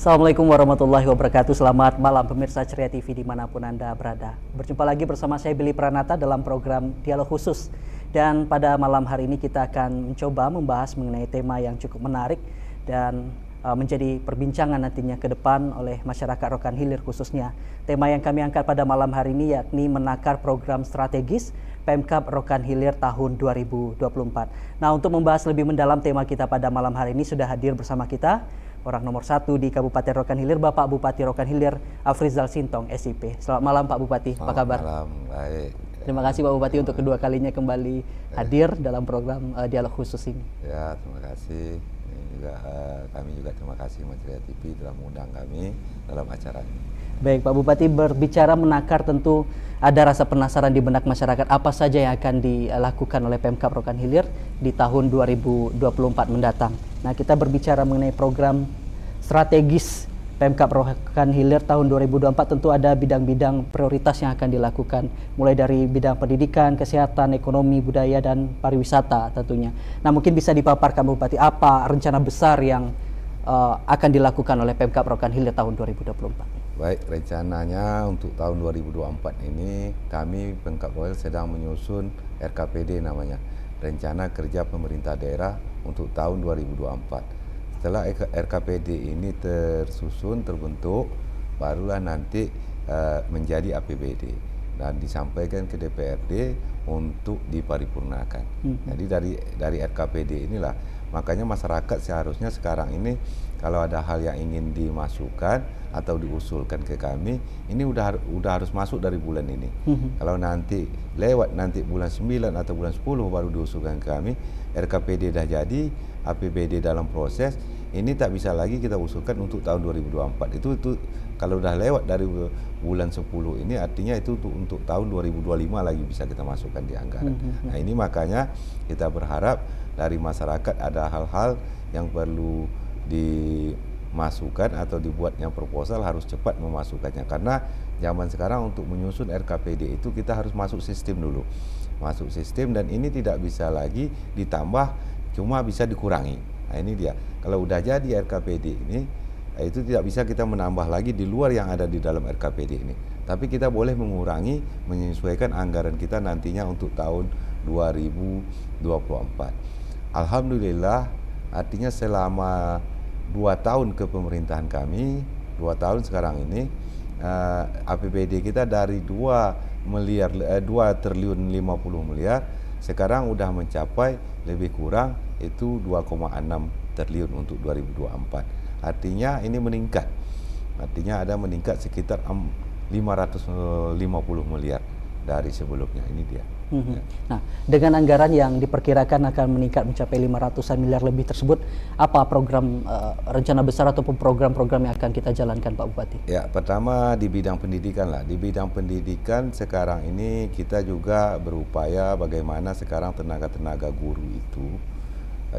Assalamualaikum warahmatullahi wabarakatuh. Selamat malam pemirsa Ceria TV dimanapun Anda berada. Berjumpa lagi bersama saya Billy Pranata dalam program Dialog Khusus. Dan pada malam hari ini kita akan mencoba membahas mengenai tema yang cukup menarik dan menjadi perbincangan nantinya ke depan oleh masyarakat Rokan Hilir khususnya. Tema yang kami angkat pada malam hari ini yakni menakar program strategis Pemkab Rokan Hilir tahun 2024. Nah, untuk membahas lebih mendalam tema kita pada malam hari ini sudah hadir bersama kita orang nomor 1 di Kabupaten Rokan Hilir, Bapak Bupati Rokan Hilir, Afrizal Sintong, SIP. Selamat malam Pak Bupati, apa kabar? Selamat malam, baik. Terima kasih Pak Bupati untuk kedua kalinya kembali hadir dalam program Dialog Khusus ini. Ya, terima kasih. Ini juga kami juga terima kasih Ceria TV telah mengundang kami dalam acara ini. Baik Pak Bupati, berbicara menakar tentu ada rasa penasaran di benak masyarakat apa saja yang akan dilakukan oleh Pemkab Rokan Hilir di tahun 2024 mendatang. Nah, kita berbicara mengenai program strategis Pemkab Rokan Hilir tahun 2024, tentu ada bidang-bidang prioritas yang akan dilakukan, mulai dari bidang pendidikan, kesehatan, ekonomi, budaya, dan pariwisata tentunya. Nah, mungkin bisa dipaparkan Bupati, apa rencana besar yang akan dilakukan oleh Pemkab Rokan Hilir tahun 2024? Baik, rencananya untuk tahun 2024 ini kami Pemkab Rokan Hilir sedang menyusun RKPD namanya, Rencana Kerja Pemerintah Daerah untuk tahun 2024. Setelah RKPD ini tersusun, terbentuk, barulah nanti menjadi APBD dan disampaikan ke DPRD untuk diparipurnakan. Jadi dari RKPD inilah, makanya masyarakat seharusnya sekarang ini kalau ada hal yang ingin dimasukkan atau diusulkan ke kami, ini udah harus masuk dari bulan ini. Kalau nanti lewat nanti bulan 9 atau bulan 10 baru diusulkan ke kami, RKPD dah jadi, APBD dalam proses, ini tak bisa lagi kita usulkan untuk tahun 2024. Itu kalau udah lewat dari bulan 10 ini artinya itu untuk tahun 2025 lagi bisa kita masukkan di anggaran. Nah, ini makanya kita berharap dari masyarakat ada hal-hal yang perlu dimasukkan atau dibuatnya proposal, harus cepat memasukkannya, karena zaman sekarang untuk menyusun RKPD itu kita harus masuk sistem dulu, masuk sistem, dan ini tidak bisa lagi ditambah, cuma bisa dikurangi. Nah, ini dia, kalau udah jadi RKPD ini itu tidak bisa kita menambah lagi di luar yang ada di dalam RKPD ini, tapi kita boleh mengurangi, menyesuaikan anggaran kita nantinya untuk tahun 2024. Alhamdulillah, artinya selama 2 tahun kepemerintahan kami, 2 tahun sekarang ini, APBD kita dari 2 triliun 50 miliar, sekarang udah mencapai lebih kurang itu 2,6 triliun untuk 2024. Artinya ini meningkat, artinya ada meningkat sekitar 550 miliar dari sebelumnya. Ini dia. Nah, dengan anggaran yang diperkirakan akan meningkat mencapai 500-an miliar lebih tersebut, apa program rencana besar ataupun program-program yang akan kita jalankan Pak Bupati? Ya, pertama di bidang pendidikan lah. Di bidang pendidikan sekarang ini kita juga berupaya bagaimana sekarang tenaga-tenaga guru itu,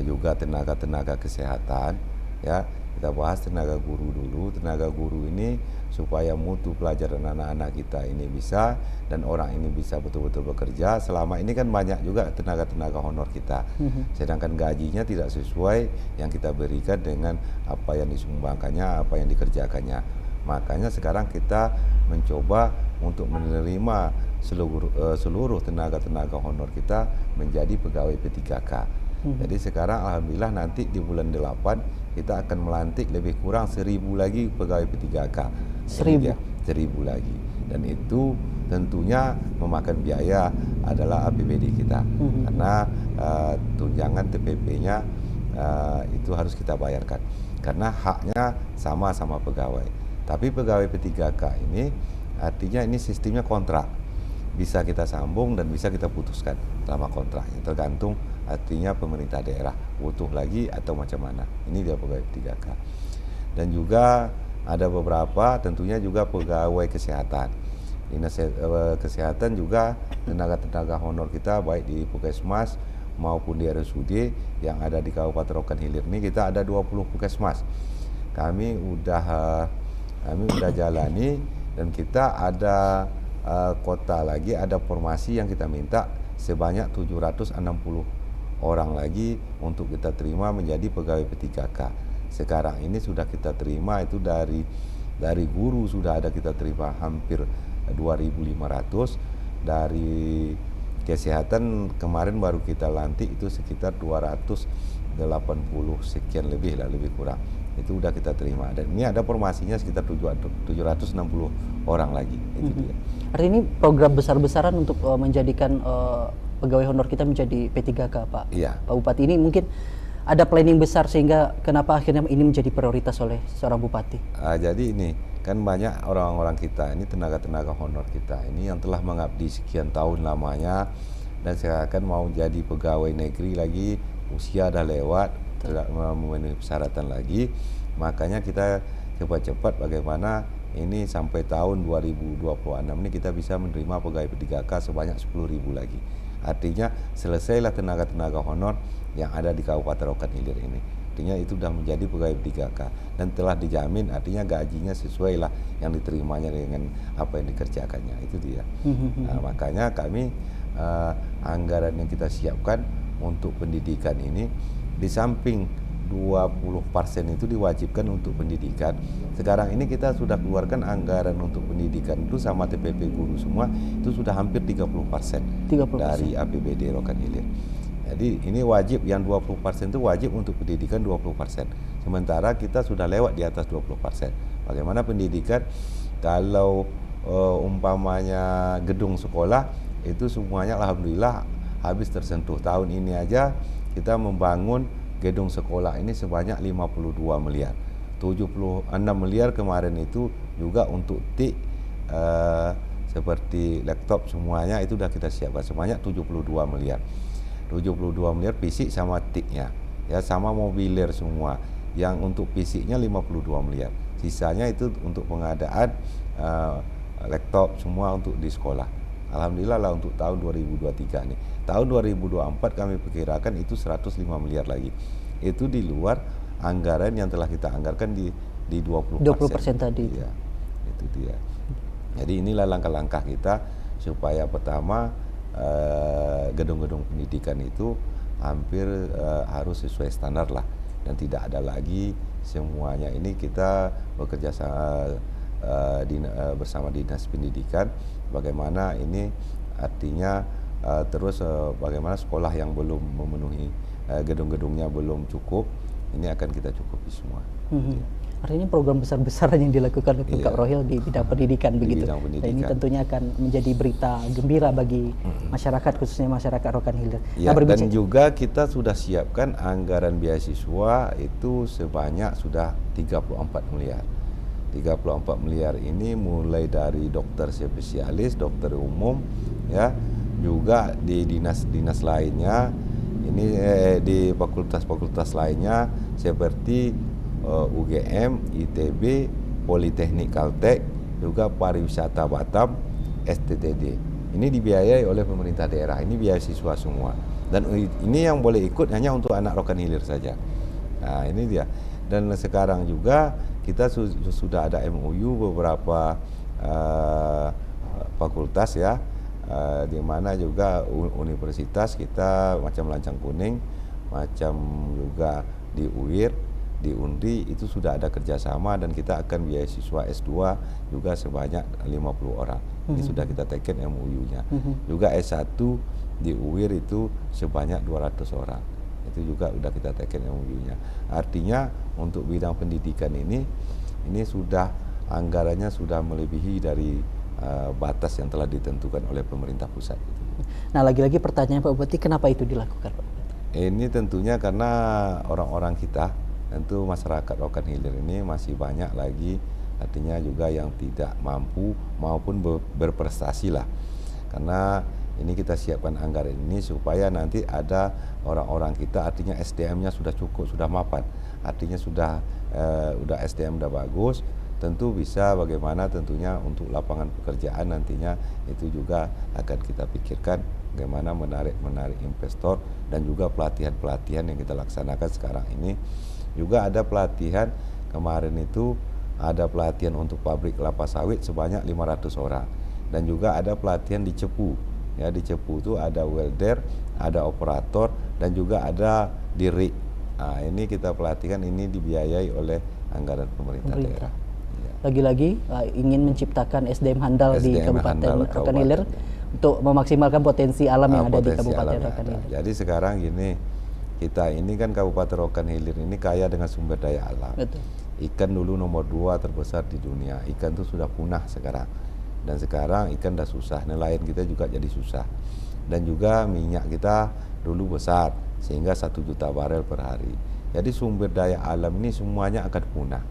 juga tenaga-tenaga kesehatan, ya. Kita bahas tenaga guru dulu. Tenaga guru ini supaya mutu pelajaran anak-anak kita ini bisa, dan orang ini bisa betul-betul bekerja. Selama ini kan banyak juga tenaga-tenaga honor kita, sedangkan gajinya tidak sesuai yang kita berikan dengan apa yang disumbangkannya, apa yang dikerjakannya. Makanya sekarang kita mencoba untuk menerima seluruh tenaga-tenaga honor kita menjadi pegawai P3K. Jadi sekarang alhamdulillah nanti di bulan 8 kita akan melantik lebih kurang 1.000 lagi pegawai P3K. 1.000 lagi. Dan itu tentunya memakan biaya adalah APBD kita. Karena tunjangan TPP-nya itu harus kita bayarkan. Karena haknya sama-sama pegawai. Tapi pegawai P3K ini artinya ini sistemnya kontrak. Bisa kita sambung dan bisa kita putuskan selama kontraknya, tergantung artinya pemerintah daerah butuh lagi atau macam mana. Ini dia pegawai P3K. Dan juga ada beberapa tentunya juga pegawai kesehatan. Dinas kesehatan juga tenaga-tenaga honor kita baik di Puskesmas maupun di RSUD yang ada di Kabupaten Rokan Hilir ini, kita ada 20 Puskesmas. Kami udah jalani, dan kita ada kota lagi, ada formasi yang kita minta sebanyak 760 orang lagi untuk kita terima menjadi pegawai P3K. sekarang ini sudah kita terima itu dari guru sudah ada kita terima hampir 2.500, dari kesehatan kemarin baru kita lantik itu sekitar 280 sekian lebih lah, lebih kurang. Itu udah kita terima, dan ini ada formasinya sekitar 760 orang lagi. Itu dia. Artinya ini program besar-besaran untuk menjadikan pegawai honor kita menjadi P3K, Pak. Iya. Pak Bupati, ini mungkin ada planning besar sehingga kenapa akhirnya ini menjadi prioritas oleh seorang bupati? Jadi ini kan banyak orang-orang kita ini, tenaga-tenaga honor kita ini yang telah mengabdi sekian tahun lamanya dan sekarang mau jadi pegawai negeri lagi, usia dah lewat, tidak memenuhi persyaratan lagi. Makanya kita cepat-cepat bagaimana ini sampai tahun 2026 ini kita bisa menerima pegawai P3K sebanyak 10.000 lagi. Artinya selesailah tenaga-tenaga honor yang ada di Kabupaten Rokan Hilir ini. Artinya itu sudah menjadi pegawai P3K dan telah dijamin, artinya gajinya sesuai lah yang diterimanya dengan apa yang dikerjakannya. Itu dia. Makanya kami anggaran yang kita siapkan untuk pendidikan ini, di samping 20% itu diwajibkan untuk pendidikan. Sekarang ini kita sudah keluarkan anggaran untuk pendidikan itu sama TPP guru semua itu sudah hampir 30% dari APBD Rokan Hilir. Jadi ini wajib, yang 20% itu wajib untuk pendidikan 20%. Sementara kita sudah lewat di atas 20%. Bagaimana pendidikan kalau umpamanya gedung sekolah itu semuanya alhamdulillah habis tersentuh. Tahun ini aja kita membangun gedung sekolah ini sebanyak 52 miliar. 76 miliar kemarin itu juga untuk TIK seperti laptop semuanya itu sudah kita siapkan sebanyak 72 miliar. 72 miliar fisik sama TIK-nya. Ya, sama mobiler semua. Yang untuk fisiknya 52 miliar. Sisanya itu untuk pengadaan laptop semua untuk di sekolah. Alhamdulillah lah untuk tahun 2023 nih. Tahun 2024 kami perkirakan itu 105 miliar lagi. Itu di luar anggaran yang telah kita anggarkan di 20%. 20% tadi. Ya, itu dia. Jadi inilah langkah-langkah kita supaya pertama gedung-gedung pendidikan itu hampir harus sesuai standar lah, dan tidak ada lagi semuanya ini kita bekerja sama bersama Dinas Pendidikan bagaimana ini artinya terus bagaimana sekolah yang belum memenuhi gedung-gedungnya belum cukup ini akan kita cukupi semua. Artinya program besar-besaran yang dilakukan oleh Kak Rohil di bidang pendidikan begitu. Bidang pendidikan. Dan ini tentunya akan menjadi berita gembira bagi masyarakat, khususnya masyarakat Rokan Hilir. Ya, dan juga kita sudah siapkan anggaran beasiswa itu sebanyak sudah 34 miliar. 34 miliar ini mulai dari dokter spesialis, dokter umum, ya, juga di dinas-dinas lainnya, ini di fakultas-fakultas lainnya seperti UGM, ITB, Politeknik Kaltek, juga pariwisata Batam, STTD. Ini dibiayai oleh pemerintah daerah, ini beasiswa semua. Dan ini yang boleh ikut hanya untuk anak Rokan Hilir saja. Nah, ini dia. Dan sekarang juga kita sudah ada MOU beberapa fakultas ya, di mana juga universitas kita macam Lancang Kuning, macam juga di UIR, di UNRI itu sudah ada kerjasama dan kita akan beasiswa S2 juga sebanyak 50 orang. Ini sudah kita teken MOU-nya. Juga S1 di UIR itu sebanyak 200 orang. Itu juga sudah kita teken MOU-nya. Artinya untuk bidang pendidikan ini sudah anggarannya sudah melebihi dari batas yang telah ditentukan oleh pemerintah pusat. Nah, lagi-lagi pertanyaan Pak Bupati, kenapa itu dilakukan Pak Bupati? Ini tentunya karena orang-orang kita, tentu masyarakat Rokan Hilir ini masih banyak lagi artinya juga yang tidak mampu maupun berprestasi lah. Karena ini kita siapkan anggaran ini supaya nanti ada orang-orang kita artinya SDM-nya sudah cukup, sudah mapan. Artinya sudah SDM sudah bagus, tentu bisa bagaimana tentunya untuk lapangan pekerjaan nantinya itu juga akan kita pikirkan bagaimana menarik investor dan juga pelatihan-pelatihan yang kita laksanakan sekarang ini. Juga ada pelatihan kemarin itu ada pelatihan untuk pabrik kelapa sawit sebanyak 500 orang dan juga ada pelatihan di Cepu. Ya, di Cepu itu ada welder, ada operator dan juga ada di rig. Ini kita perhatikan ini dibiayai oleh anggaran pemerintah daerah. Ya. Lagi-lagi ingin menciptakan SDM handal di Kabupaten Rokan Hilir untuk memaksimalkan potensi alam yang ada di Kabupaten Rokan Hilir. Jadi sekarang gini, kita ini kan Kabupaten Rokan Hilir ini kaya dengan sumber daya alam. Betul. Ikan dulu nomor 2 terbesar di dunia. Ikan itu sudah punah sekarang. Dan sekarang ikan dah susah, nelayan kita juga jadi susah. Dan juga minyak kita dulu besar, sehingga 1 juta barel per hari. Jadi sumber daya alam ini semuanya akan punah.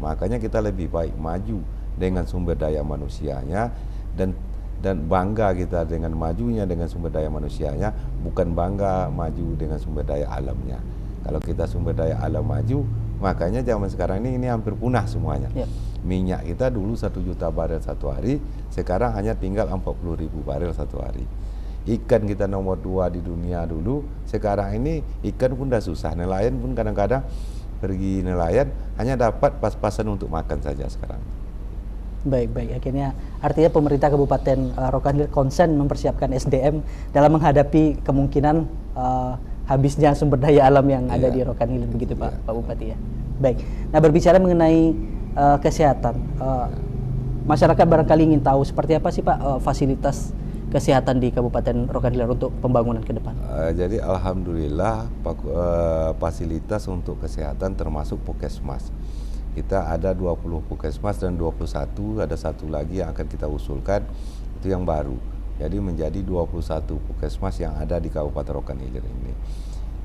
Makanya kita lebih baik maju dengan sumber daya manusianya dan bangga kita dengan majunya dengan sumber daya manusianya, bukan bangga maju dengan sumber daya alamnya. Kalau kita sumber daya alam maju, makanya zaman sekarang ini hampir punah semuanya. Ya. Minyak kita dulu 1 juta barel satu hari, sekarang hanya tinggal 40.000 barel satu hari. Ikan kita nomor 2 di dunia dulu, sekarang ini ikan pun dah susah. Nelayan pun kadang-kadang pergi nelayan hanya dapat pas-pasan untuk makan saja sekarang. Baik, akhirnya artinya pemerintah Kabupaten Rokan Hilir konsen mempersiapkan SDM dalam menghadapi kemungkinan habisnya sumber daya alam yang ada di Rokan Hilir, begitu Pak Bupati ya. Baik, nah berbicara mengenai kesehatan, masyarakat barangkali ingin tahu seperti apa sih Pak fasilitas kesehatan di Kabupaten Rokan Hilir untuk pembangunan ke depan? Jadi alhamdulillah fasilitas untuk kesehatan termasuk Puskesmas. Kita ada 20 Puskesmas dan 21, ada satu lagi yang akan kita usulkan, itu yang baru. Jadi menjadi 21 Puskesmas yang ada di Kabupaten Rokan Hilir ini.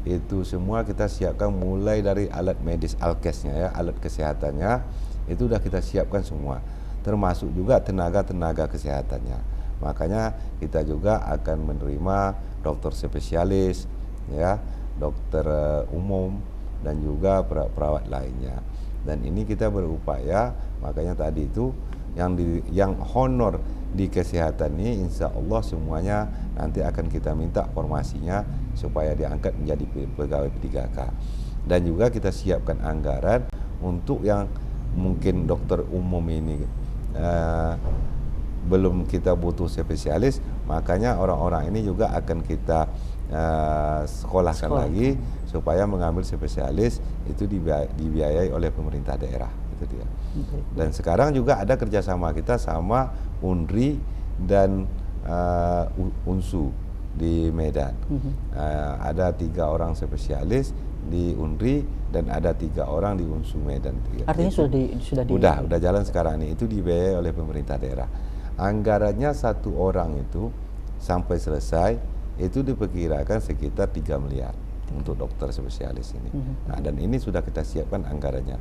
Itu semua kita siapkan mulai dari alat medis alkesnya ya, alat kesehatannya, itu sudah kita siapkan semua. Termasuk juga tenaga kesehatannya. Makanya kita juga akan menerima dokter spesialis, ya, dokter umum dan juga perawat lainnya. Dan ini kita berupaya, makanya tadi itu yang honor di kesehatan ini, insya Allah semuanya nanti akan kita minta formasinya supaya diangkat menjadi pegawai P3K. Dan juga kita siapkan anggaran untuk yang mungkin dokter umum ini belum kita butuh spesialis, makanya orang-orang ini juga akan kita sekolahkan lagi supaya mengambil spesialis, itu dibiayai oleh pemerintah daerah, itu dia. Dan sekarang juga ada kerjasama kita sama UNRI dan UNSU di Medan. Ada 3 orang spesialis di UNRI dan ada 3 orang di UNSU Medan. Artinya sudah jalan sekarang ini, itu dibiayai oleh pemerintah daerah. Anggarannya 1 orang itu sampai selesai itu diperkirakan sekitar 3 miliar untuk dokter spesialis ini. Nah, dan ini sudah kita siapkan anggarannya.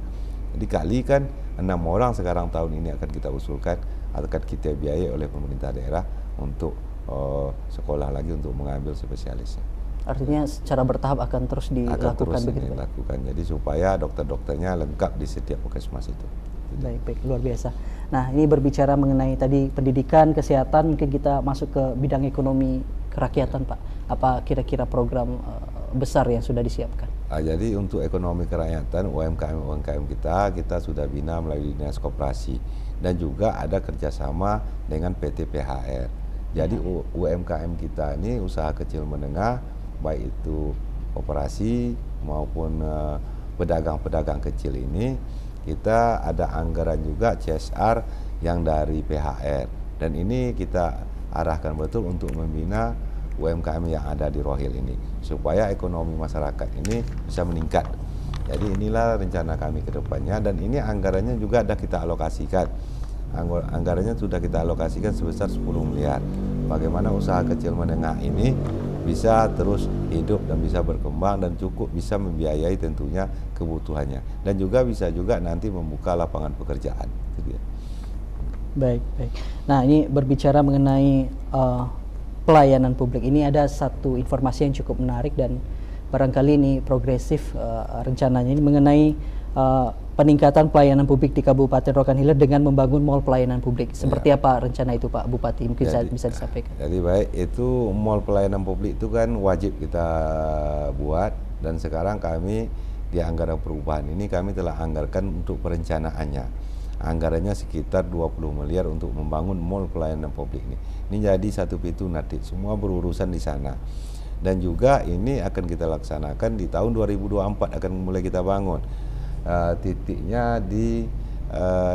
Jadi kalikan 6 orang sekarang tahun ini akan kita usulkan, akan kita biayai oleh pemerintah daerah untuk sekolah lagi untuk mengambil spesialisnya. Artinya secara bertahap akan terus dilakukan begitu. Jadi supaya dokter-dokternya lengkap di setiap puskesmas itu. Baik, luar biasa. Nah, ini berbicara mengenai tadi pendidikan, kesehatan, mungkin kita masuk ke bidang ekonomi kerakyatan, Pak. Apa kira-kira program besar yang sudah disiapkan? Jadi untuk ekonomi kerakyatan, UMKM kita sudah bina melalui Dinas Koperasi dan juga ada kerjasama dengan PT PHR. Jadi UMKM kita ini usaha kecil menengah, baik itu koperasi maupun pedagang-pedagang kecil ini, kita ada anggaran juga CSR yang dari PHR, dan ini kita arahkan betul untuk membina UMKM yang ada di Rohil ini supaya ekonomi masyarakat ini bisa meningkat. Jadi inilah rencana kami ke depannya, dan ini anggarannya juga sudah kita alokasikan. Anggarannya sudah kita alokasikan sebesar 10 miliar. Bagaimana usaha kecil menengah ini bisa terus hidup dan bisa berkembang dan cukup bisa membiayai tentunya kebutuhannya, dan juga bisa juga nanti membuka lapangan pekerjaan. Itu dia. Baik. Nah, ini berbicara mengenai pelayanan publik, ini ada satu informasi yang cukup menarik dan barangkali ini progresif rencananya ini mengenai peningkatan pelayanan publik di Kabupaten Rokan Hilir dengan membangun mall pelayanan publik. Seperti apa rencana itu Pak Bupati? Mungkin bisa disampaikan. Jadi baik, itu mall pelayanan publik itu kan wajib kita buat, dan sekarang kami di anggaran perubahan ini kami telah anggarkan untuk perencanaannya. Anggarannya sekitar 20 miliar untuk membangun mall pelayanan publik ini. Ini jadi satu pintu nanti, semua berurusan di sana. Dan juga ini akan kita laksanakan di tahun 2024 akan mulai kita bangun. Titiknya di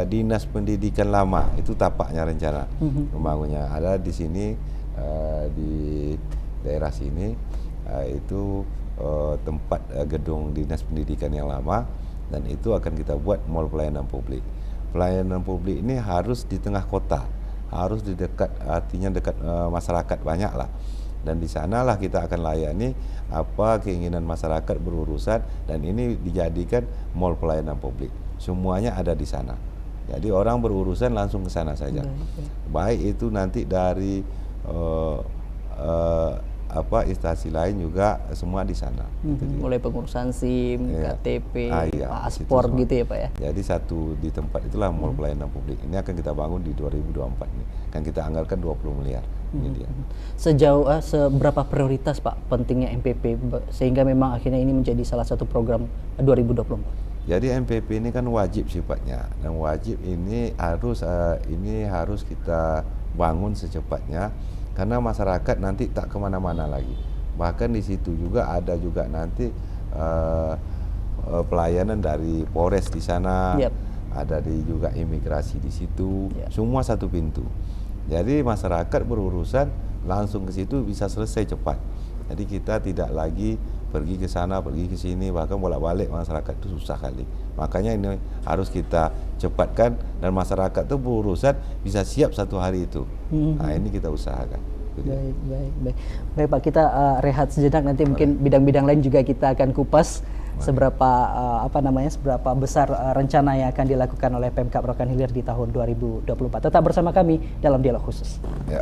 Dinas Pendidikan lama, itu tapaknya rencana membangunnya. Ada di sini di daerah sini itu tempat gedung Dinas Pendidikan yang lama, dan itu akan kita buat mall pelayanan publik. Pelayanan publik ini harus di tengah kota, harus di dekat, artinya dekat masyarakat banyak lah. Dan di sanalah kita akan layani apa keinginan masyarakat berurusan, dan ini dijadikan mall pelayanan publik. Semuanya ada di sana. Jadi orang berurusan langsung ke sana saja. Baik itu nanti dari instansi lain juga semua di sana. Mulai pengurusan SIM, KTP, iya, paspor gitu ya Pak ya. Jadi satu di tempat itulah mall pelayanan publik. Ini akan kita bangun di 2024 ini. Kan kita anggarkan 20 miliar. Ini dia. Sejauh seberapa prioritas Pak pentingnya MPP sehingga memang akhirnya ini menjadi salah satu program 2024? Jadi MPP ini kan wajib sifatnya, dan wajib ini harus kita bangun secepatnya, karena masyarakat nanti tak kemana-mana lagi. Bahkan di situ juga ada juga nanti pelayanan dari Polres di sana, ada juga imigrasi di situ, semua satu pintu. Jadi masyarakat berurusan langsung ke situ bisa selesai cepat. Jadi kita tidak lagi pergi ke sana, pergi ke sini, bahkan bolak-balik masyarakat itu susah kali. Makanya ini harus kita cepatkan, dan masyarakat itu berurusan bisa siap satu hari itu. Nah ini kita usahakan. Baik Pak, kita rehat sejenak, nanti mungkin bidang-bidang lain juga kita akan kupas seberapa besar rencana yang akan dilakukan oleh Pemkab Rokan Hilir di tahun 2024. Tetap bersama kami dalam Dialog Khusus. Ya.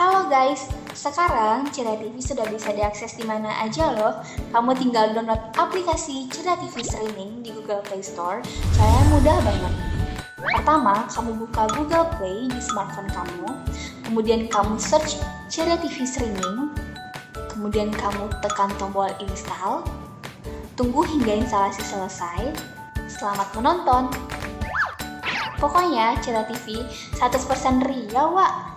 Halo guys, sekarang Cera TV sudah bisa diakses di mana aja loh. Kamu tinggal download aplikasi Cera TV Streaming di Google Play Store. Caranya mudah banget. Pertama, kamu buka Google Play di smartphone kamu. Kemudian kamu search Cera TV Streaming. Kemudian kamu tekan tombol install. Tunggu hingga instalasi selesai. Selamat menonton. Pokoknya Cera TV 100% real, Wak.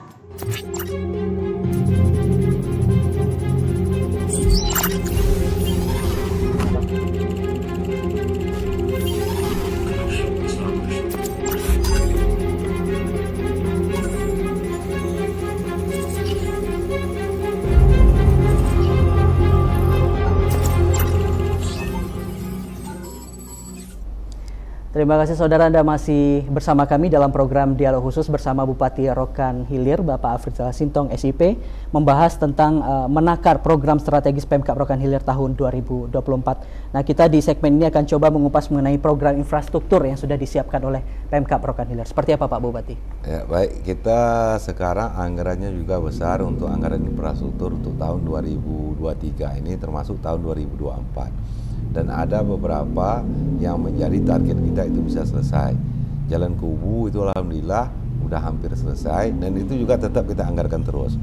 Terima kasih saudara, Anda masih bersama kami dalam program Dialog Khusus bersama Bupati Rokan Hilir, Bapak Afrizal Sintong SIP, membahas tentang menakar program strategis Pemkab Rokan Hilir tahun 2024. Nah, kita di segmen ini akan coba mengupas mengenai program infrastruktur yang sudah disiapkan oleh Pemkab Rokan Hilir. Seperti apa Pak Bupati? Ya, baik, kita sekarang anggarannya juga besar untuk anggaran infrastruktur untuk tahun 2023 ini, termasuk tahun 2024. Dan ada beberapa yang menjadi target kita itu bisa selesai. Jalan Kubu itu alhamdulillah udah hampir selesai, dan itu juga tetap kita anggarkan terus.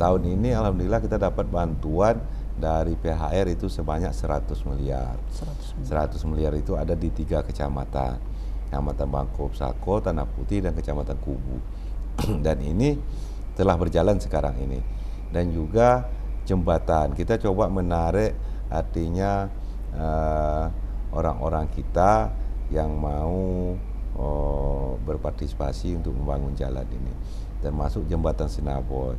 Tahun ini alhamdulillah kita dapat bantuan dari PHR itu sebanyak 100 miliar. 100 miliar itu ada di 3 kecamatan. Kecamatan Bangkop, Sako, Tanah Putih, dan Kecamatan Kubu. Dan ini telah berjalan sekarang ini. Dan juga jembatan, kita coba menarik artinya orang-orang kita yang mau berpartisipasi untuk membangun jalan ini, termasuk jembatan Sinaboy.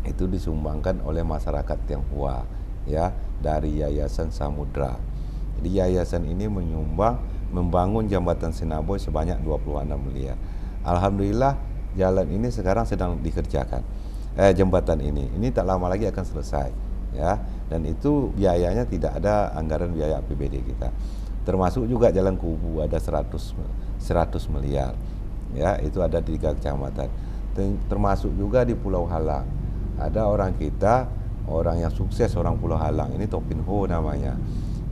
Itu disumbangkan oleh masyarakat Tionghoa ya, dari Yayasan Samudra. Jadi yayasan ini menyumbang membangun jembatan Sinaboy sebanyak 26 miliar. Alhamdulillah jalan ini sekarang sedang dikerjakan. jembatan ini tak lama lagi akan selesai, ya. Dan itu biayanya tidak ada anggaran biaya APBD kita. Termasuk juga jalan kubu ada 100 miliar, ya, itu ada di 3 kecamatan. Termasuk juga di Pulau Halang ada orang kita, orang yang sukses, orang Pulau Halang ini Topin Ho namanya.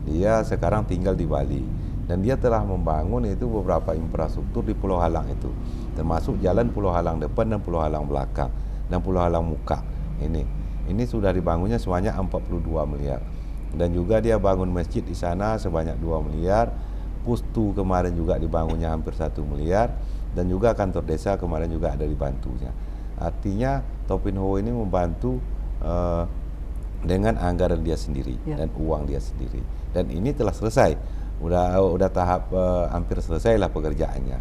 Dia sekarang tinggal di Bali dan dia telah membangun itu beberapa infrastruktur di Pulau Halang itu, termasuk jalan Pulau Halang depan dan Pulau Halang belakang dan Pulau Halang muka. Ini sudah dibangunnya sebanyak 42 miliar. Dan juga dia bangun masjid di sana sebanyak 2 miliar. Pustu kemarin juga dibangunnya hampir 1 miliar. Dan juga kantor desa kemarin juga ada dibantunya. Artinya Topin Ho ini membantu dengan anggaran dia sendiri dan uang dia sendiri. Dan ini telah selesai. Udah tahap hampir selesai lah pekerjaannya.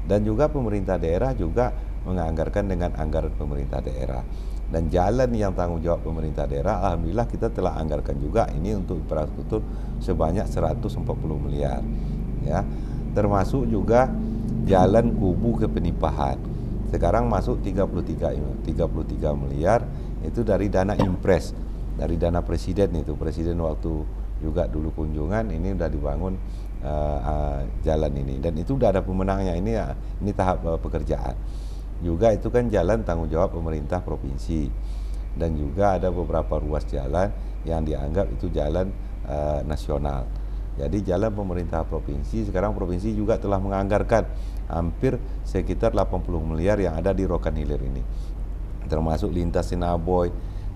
Dan juga pemerintah daerah juga menganggarkan dengan anggaran pemerintah daerah. Dan jalan yang tanggung jawab pemerintah daerah, alhamdulillah kita telah anggarkan juga ini untuk infrastruktur sebanyak 140 miliar, ya. Termasuk juga jalan kubu ke Penipahan. Sekarang masuk 33 miliar itu dari dana impres, dari dana presiden itu. Presiden waktu juga dulu kunjungan ini udah dibangun jalan ini dan itu udah ada pemenangnya. Ini tahap pekerjaan. Juga itu kan jalan tanggung jawab pemerintah provinsi dan juga ada beberapa ruas jalan yang dianggap itu jalan nasional. Jadi jalan pemerintah provinsi, sekarang provinsi juga telah menganggarkan hampir sekitar 80 miliar yang ada di Rokan Hilir ini. Termasuk lintas Sinaboy,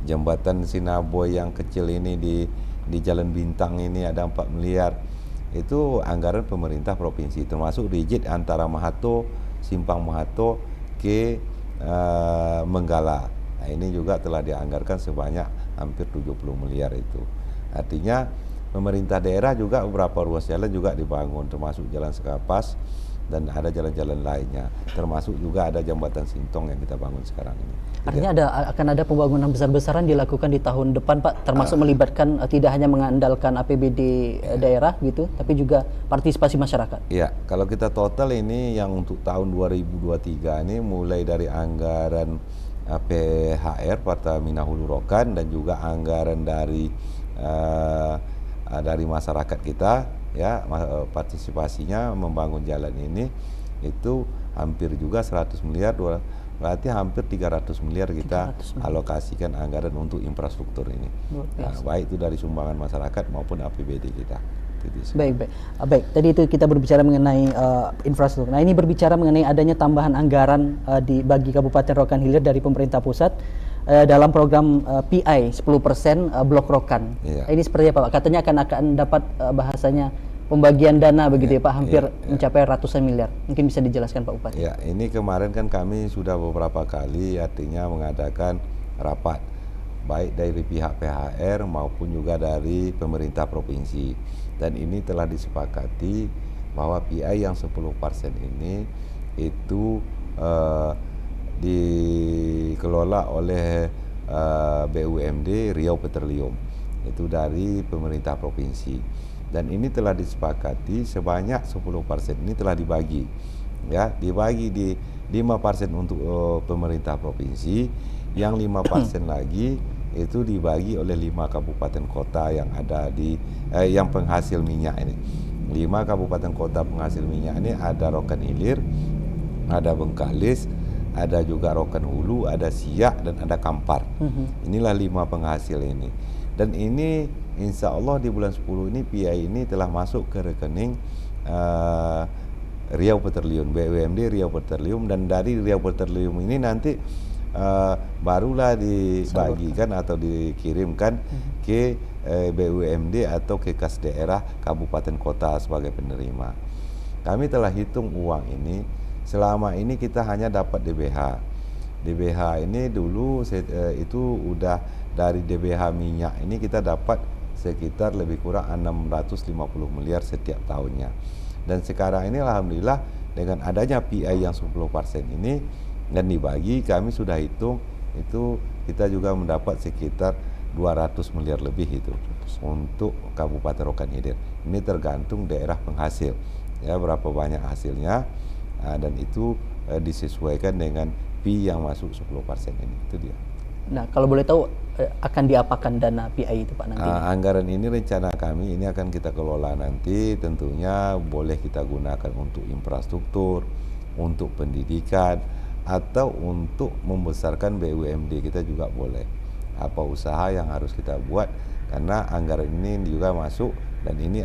jembatan Sinaboy yang kecil ini di Jalan Bintang ini ada 4 miliar. Itu anggaran pemerintah provinsi, termasuk rigid antara Mahato, Simpang Mahato ke Menggala. Nah, ini juga telah dianggarkan sebanyak hampir 70 miliar itu. Artinya pemerintah daerah juga beberapa ruas jalan juga dibangun, termasuk jalan Sekapas dan ada jalan-jalan lainnya, termasuk juga ada jembatan Sintong yang kita bangun sekarang ini. Artinya akan ada pembangunan besar-besaran dilakukan di tahun depan, Pak, termasuk melibatkan tidak hanya mengandalkan APBD daerah gitu, tapi juga partisipasi masyarakat. Iya, kalau kita total ini yang untuk tahun 2023 ini mulai dari anggaran PHR Pertamina Hulu Rokan dan juga anggaran dari masyarakat kita, ya, partisipasinya membangun jalan ini itu hampir juga 100 miliar, berarti hampir 300 miliar kita alokasikan anggaran untuk infrastruktur ini. Baik itu dari sumbangan masyarakat maupun APBD kita. Baik. Tadi itu kita berbicara mengenai infrastruktur. Nah, ini berbicara mengenai adanya tambahan anggaran bagi Kabupaten Rokan Hilir dari pemerintah pusat dalam program PI 10% Blok Rokan. Ini seperti apa, Pak? Katanya akan dapat bahasanya pembagian dana begitu ya Pak, hampir mencapai ratusan miliar. Mungkin bisa dijelaskan Pak Bupati. Ya, ini kemarin kan kami sudah beberapa kali artinya mengadakan rapat baik dari pihak PHR maupun juga dari pemerintah provinsi. Dan ini telah disepakati bahwa PI yang 10% ini itu dikelola oleh BUMD Riau Petroleum, itu dari pemerintah provinsi. Dan ini telah disepakati sebanyak 10% ini telah dibagi, ya, dibagi di 5% untuk pemerintah provinsi, yang 5% lagi itu dibagi oleh 5 kabupaten kota yang ada di yang penghasil minyak ini. 5 kabupaten kota penghasil minyak ini ada Rokan Hilir, ada Bengkalis, ada juga Rokan Hulu, ada Siak dan ada Kampar. Inilah 5 penghasil ini. Dan ini insya Allah di bulan 10 ini PI ini telah masuk ke rekening Riau Petroleum, BUMD Riau Petroleum, dan dari Riau Petroleum ini nanti barulah dibagikan atau dikirimkan ke BUMD atau ke kas daerah kabupaten kota sebagai penerima. Kami telah hitung uang ini, selama ini kita hanya dapat DBH. DBH ini dulu itu udah dari DBH minyak ini kita dapat sekitar lebih kurang 650 miliar setiap tahunnya. Dan sekarang ini alhamdulillah dengan adanya PI yang 10% ini dan dibagi, kami sudah hitung itu kita juga mendapat sekitar 200 miliar lebih itu untuk Kabupaten Rokan Hilir. Ini tergantung daerah penghasil, ya, berapa banyak hasilnya, dan itu disesuaikan dengan PI yang masuk 10% ini. Itu dia. Nah, kalau boleh tahu akan diapakan dana PI itu Pak nantinya? Anggaran ini rencana kami ini akan kita kelola nanti, tentunya boleh kita gunakan untuk infrastruktur, untuk pendidikan, atau untuk membesarkan BUMD kita juga boleh. Apa usaha yang harus kita buat, karena anggaran ini juga masuk dan ini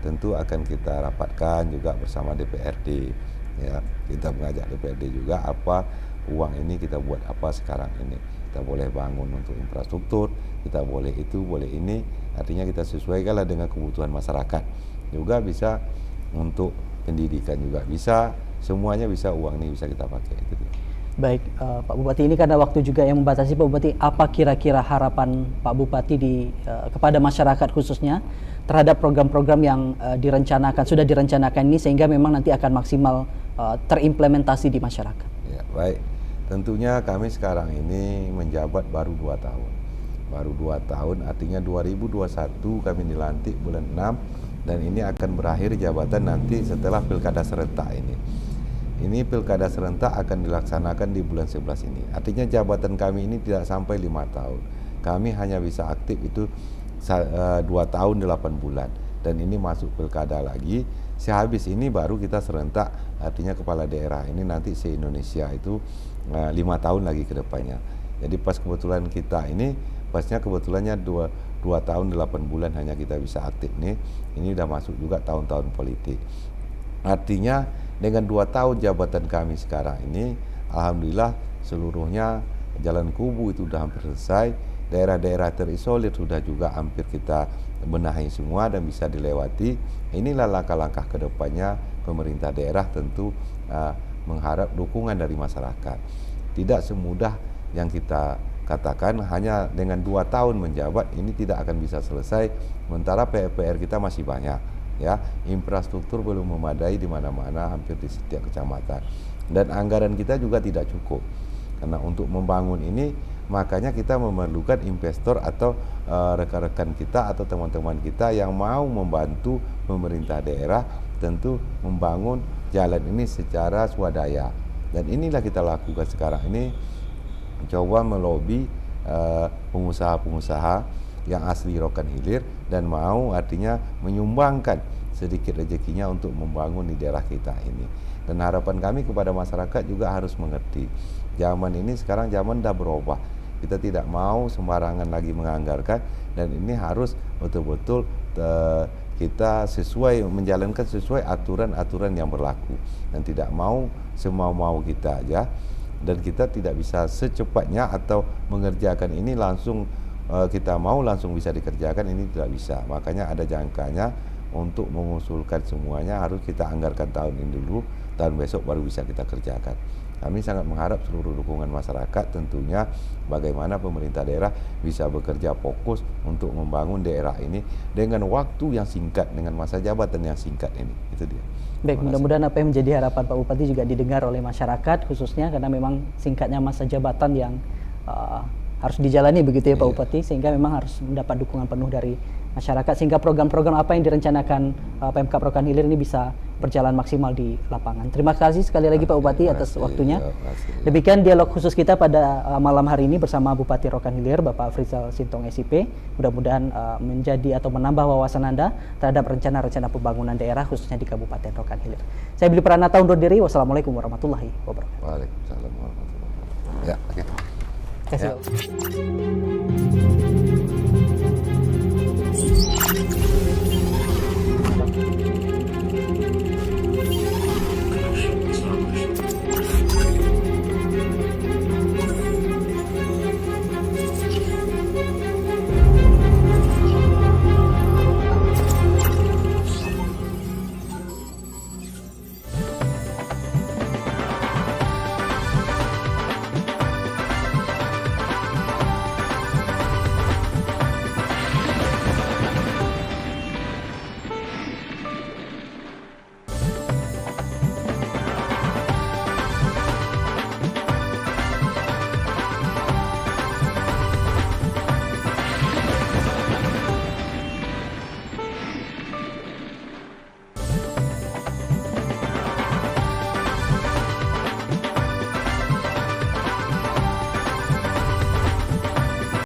tentu akan kita rapatkan juga bersama DPRD. Ya, kita mengajak DPRD juga apa uang ini kita buat apa sekarang ini. Kita boleh bangun untuk infrastruktur, kita boleh itu, boleh ini. Artinya kita sesuaikanlah dengan kebutuhan masyarakat. Juga bisa untuk pendidikan juga bisa, semuanya bisa, uang ini bisa kita pakai. Itu dia. Baik, Pak Bupati, ini karena waktu juga yang membatasi Pak Bupati, apa kira-kira harapan Pak Bupati kepada masyarakat khususnya terhadap program-program yang sudah direncanakan ini sehingga memang nanti akan maksimal terimplementasi di masyarakat? Ya, baik. Tentunya kami sekarang ini menjabat baru 2 tahun. Baru 2 tahun, artinya 2021 kami dilantik bulan 6 dan ini akan berakhir jabatan nanti setelah Pilkada serentak ini. Ini Pilkada serentak akan dilaksanakan di bulan 11 ini. Artinya jabatan kami ini tidak sampai 5 tahun. Kami hanya bisa aktif itu 2 tahun 8 bulan. Dan ini masuk Pilkada lagi. Sehabis ini baru kita serentak, artinya kepala daerah ini nanti se-Indonesia itu 5 tahun lagi ke depannya. Jadi pas kebetulan kita ini, pasnya kebetulannya 2 tahun 8 bulan hanya kita bisa aktif nih. Ini udah masuk juga tahun-tahun politik. Artinya dengan 2 tahun jabatan kami sekarang ini, alhamdulillah seluruhnya jalan kubu itu sudah hampir selesai. Daerah-daerah terisolir sudah juga hampir kita benahi semua dan bisa dilewati. Inilah langkah-langkah ke depannya pemerintah daerah tentu mengharap dukungan dari masyarakat. Tidak semudah yang kita katakan hanya dengan 2 tahun menjabat ini tidak akan bisa selesai, sementara PR kita masih banyak. Ya, infrastruktur belum memadai di mana-mana, hampir di setiap kecamatan. Dan anggaran kita juga tidak cukup. Karena untuk membangun ini, makanya kita memerlukan investor atau rekan-rekan kita atau teman-teman kita yang mau membantu pemerintah daerah tentu membangun jalan ini secara swadaya. Dan inilah kita lakukan sekarang ini, coba melobi pengusaha-pengusaha yang asli Rokan Hilir dan mau artinya menyumbangkan sedikit rezekinya untuk membangun di daerah kita ini. Dan harapan kami kepada masyarakat juga harus mengerti, zaman ini sekarang zaman dah berubah. Kita tidak mau sembarangan lagi menganggarkan dan ini harus betul-betul kita menjalankan sesuai aturan-aturan yang berlaku dan tidak mau semau-mau kita aja. Dan kita tidak bisa secepatnya atau mengerjakan ini langsung kita mau langsung bisa dikerjakan, ini tidak bisa. Makanya ada jangkanya untuk mengusulkan semuanya harus kita anggarkan tahun ini dulu, tahun besok baru bisa kita kerjakan. Kami sangat mengharap seluruh dukungan masyarakat tentunya bagaimana pemerintah daerah bisa bekerja fokus untuk membangun daerah ini dengan waktu yang singkat, dengan masa jabatan yang singkat ini. Itu dia. Baik, mudah-mudahan apa yang menjadi harapan Pak Bupati juga didengar oleh masyarakat khususnya karena memang singkatnya masa jabatan yang harus dijalani begitu ya Pak Bupati, sehingga memang harus mendapat dukungan penuh dari masyarakat sehingga program-program apa yang direncanakan Pemkab Rokan Hilir ini bisa berjalan maksimal di lapangan. Terima kasih sekali lagi Pak Bupati atas waktunya. Demikian dialog khusus kita pada malam hari ini bersama Bupati Rokan Hilir Bapak Afrizal Sintong SIP. Mudah-mudahan menjadi atau menambah wawasan Anda terhadap rencana-rencana pembangunan daerah khususnya di Kabupaten Rokan Hilir. Saya Billy Pranata undur diri. Wassalamualaikum warahmatullahi wabarakatuh. Waalaikumsalam warahmatullahi wabarakatuh. Ya, oke. Terima kasih.